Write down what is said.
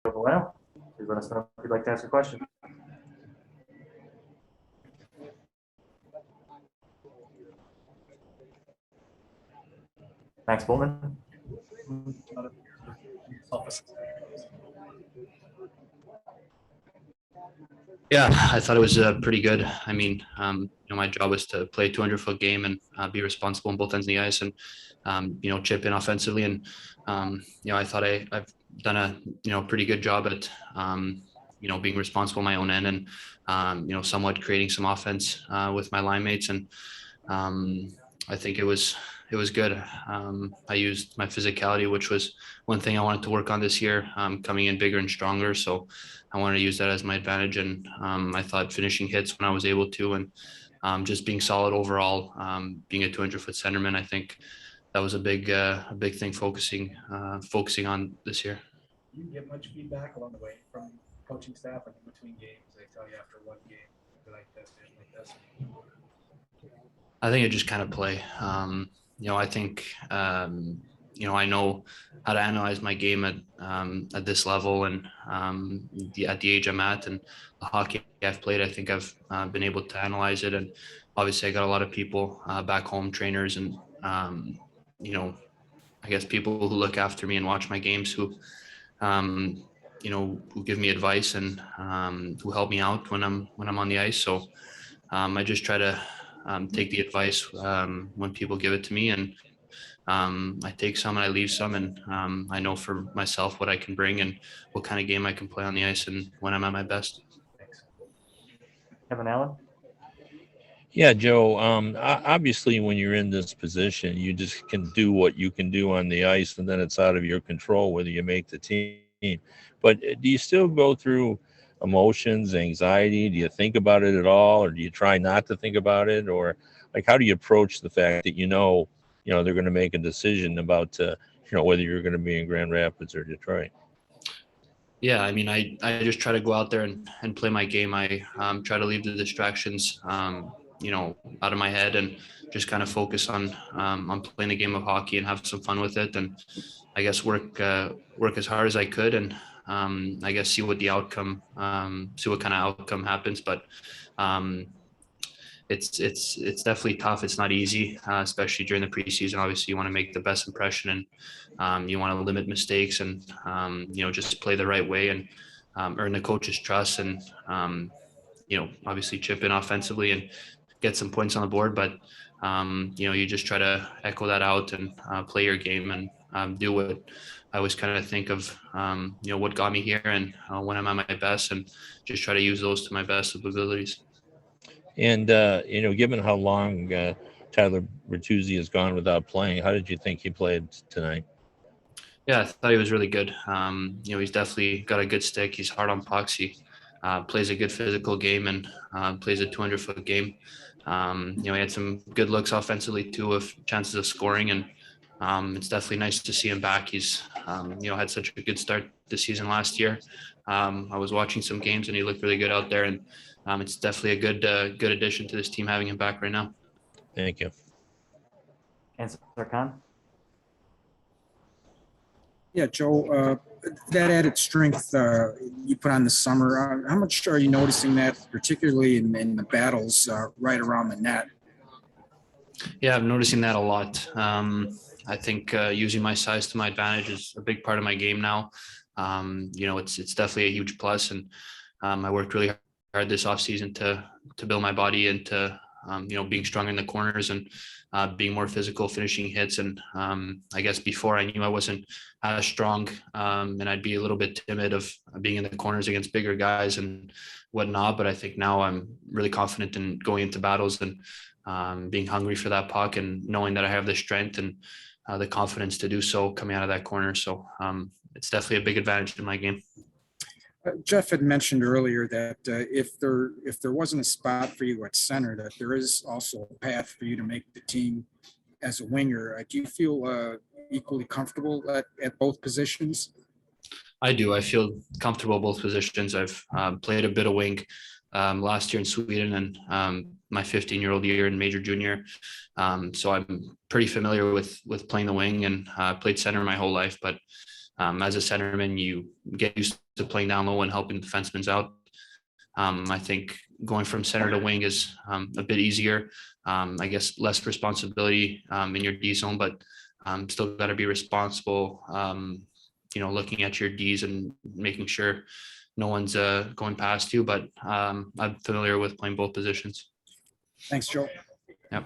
Veleno. Please let us know if you'd like to ask a question. Max Bullman. Yeah, I thought it was pretty good. I mean, my job was to play a 200-foot game and be responsible on both ends of the ice and, chip in offensively. And, I thought I've done a, pretty good job at, being responsible on my own end and, somewhat creating some offense with my line mates. And I think it was good. I used my physicality, which was one thing I wanted to work on this year, coming in bigger and stronger. So I wanted to use that as my advantage. And I thought finishing hits when I was able to, and just being solid overall, being a 200-foot centerman, I think that was a big thing focusing on this year. Do you get much feedback along the way from coaching staff, like in between games? They tell you after one game, like this, like this. I think it just kind of play. I think I know how to analyze my game at this level and at the age I'm at and the hockey I've played. I think I've been able to analyze it, and obviously I got a lot of people back home, trainers, and I guess people who look after me and watch my games who give me advice and who help me out when I'm on the ice. So I just try to take the advice when people give it to me, and I take some and I leave some, and I know for myself what I can bring and what kind of game I can play on the ice and when I'm at my best. Kevin Allen. Yeah, Joe. Obviously, when you're in this position, you just can do what you can do on the ice, and then it's out of your control whether you make the team. But do you still go through emotions, anxiety? Do you think about it at all, or do you try not to think about it, or like how do you approach the fact that they're going to make a decision about whether you're going to be in Grand Rapids or Detroit? Yeah, I mean, I just try to go out there and play my game. I try to leave the distractions, out of my head and just kind of focus on playing a game of hockey and have some fun with it. And I guess work as hard as I could, and I guess see what the outcome, see what kind of outcome happens. But it's definitely tough. It's not easy, especially during the preseason. Obviously, you want to make the best impression, and you want to limit mistakes and just play the right way and earn the coach's trust and obviously chip in offensively and get some points on the board. But you just try to echo that out and play your game and do what I always kind of think of, what got me here and when I'm at my best, and just try to use those to my best abilities. And given how long Tyler Bertuzzi has gone without playing, how did you think he played tonight? Yeah, I thought he was really good. He's definitely got a good stick. He's hard on pucks. He plays a good physical game and plays a 200-foot game. He had some good looks offensively too, with chances of scoring, and it's definitely nice to see him back. He's had such a good start this season last year. I was watching some games and he looked really good out there, and it's definitely a good addition to this team having him back right now. Thank you. And Sarkhan. Yeah, Joe, that added strength you put on the summer, how much are you noticing that, particularly in the battles right around the net? Yeah, I'm noticing that a lot. I think using my size to my advantage is a big part of my game now. It's definitely a huge plus, and I worked really hard this offseason to build my body into being stronger in the corners and being more physical, finishing hits. And I guess before I knew I wasn't as strong, and I'd be a little bit timid of being in the corners against bigger guys and whatnot. But I think now I'm really confident in going into battles and being hungry for that puck and knowing that I have the strength and the confidence to do so coming out of that corner. So it's definitely a big advantage in my game. Jeff had mentioned earlier that if there wasn't a spot for you at center, that there is also a path for you to make the team as a winger. Do you feel equally comfortable at both positions? I do. I feel comfortable both positions. I've played a bit of wing last year in Sweden and my 15-year-old year in Major Junior. So I'm pretty familiar with playing the wing, and played center my whole life. But as a centerman, you get used to playing down low and helping defensemen out. I think going from center to wing is a bit easier. I guess less responsibility in your D zone, but still got to be responsible. Looking at your Ds and making sure no one's going past you. But I'm familiar with playing both positions. Thanks, Joe. Yep.